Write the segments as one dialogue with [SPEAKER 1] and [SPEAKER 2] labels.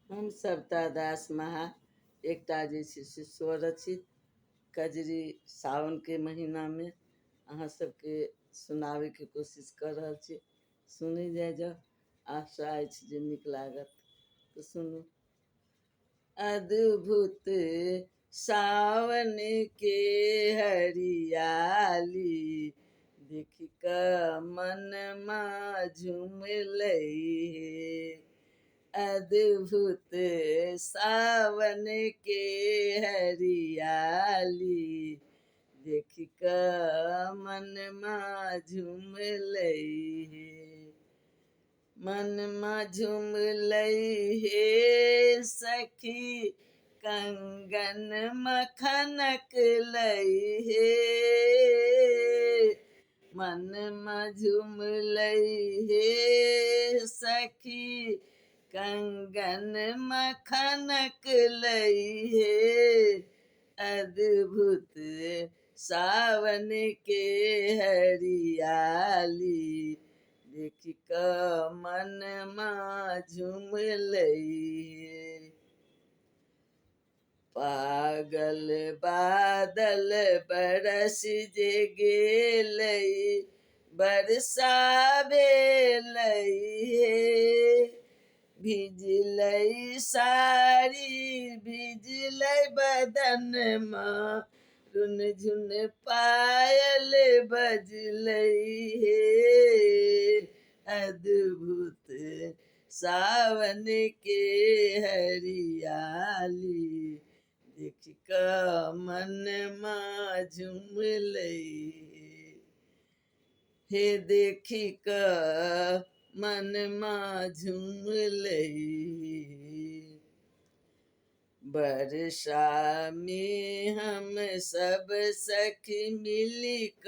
[SPEAKER 1] हम सविता दास महा एकटा जे छै से स्वरचित कजरी सावन के महीना में अहाँ सबके सुनावे के कोशिश कर रहल छी। सुनै जाए आशा अछि जे नीक लागत तो सुनू। अद्भुत सावन के हरियाली देख क मन मा झूम लई। अद्भुत सावन के हरियाली देख क मन मा झूम लई। मन मा झूम लई हे सखी कंगन मखनक लई हे। मन मा झूम लई हे सखी कंगन मखनक लई हे। अद्भुत सावन के हरियाली देख क मन मा झूम लई। पागल बादल बरस जे गेलई बरसावे लई हे। भिजलई साड़ी भिजलई बदन माँ रुन झुन पायल बजलई हे। अद्भुत सावन के हरियाली देख क मन मा झूम लई हे। देखी क मन मा झूम लई। बरसा में हम सब सखी मिली क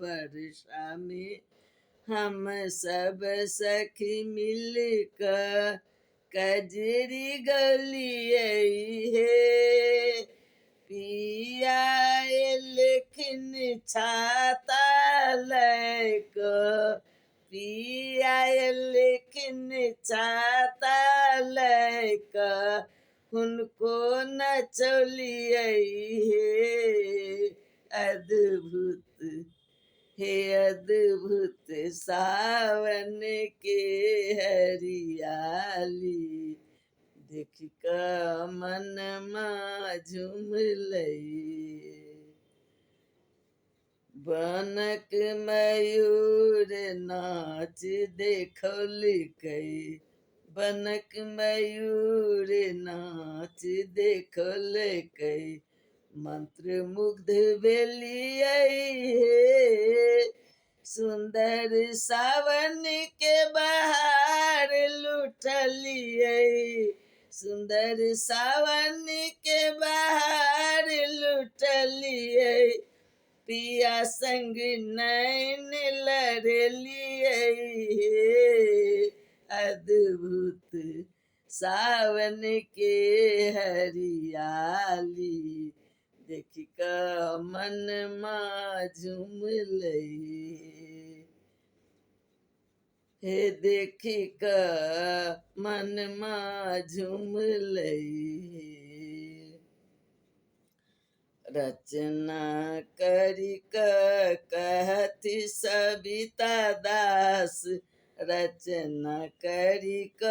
[SPEAKER 1] बरसा में हम सब सखी मिल क कजरी गलियई हे। पिया एलखिन छाता लैक पिया एलखिन छाता लैक हुनको नचलियई हे। अद्भुत हे अद्भुत सावन के हरियाली देख क मन मा झूम लई। बनक मयूर नाच देखौलकै बनक मयूर नाच देखौलकै मंत्र मुग्ध भेलियै हे। सुंदर सावन के बहार लुटलियै सुंदर सावन के बहार लुटलियै। पिया संग नैन लड़लियै हे। अद्भुत सावन के हरियाली देख क मन मा झूम लई हे। देखी क मन मा झूम लई। रचना करी क कहती सविता दास रचना करी क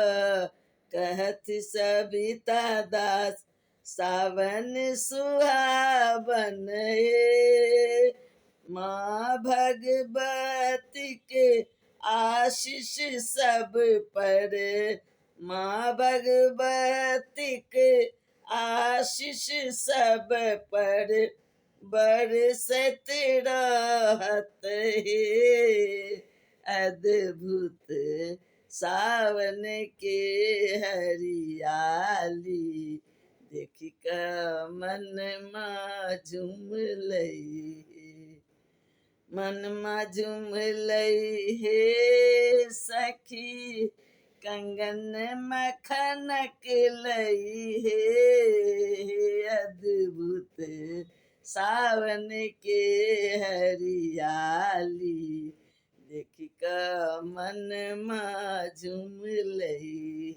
[SPEAKER 1] कहती सविता दास सावन सुहावन हे। माँ भगवती के आशीष सब पर माँ भगवती के आशीष सब पर बरसत रहत हे। अद्भुत सावन के हरियाली देख क मन मा झूम लई। मन मा झूम लई हे सखी कंगन मखनक लई हे। अद्भुत सावन के हरियाली देख क मन मा झूम लई।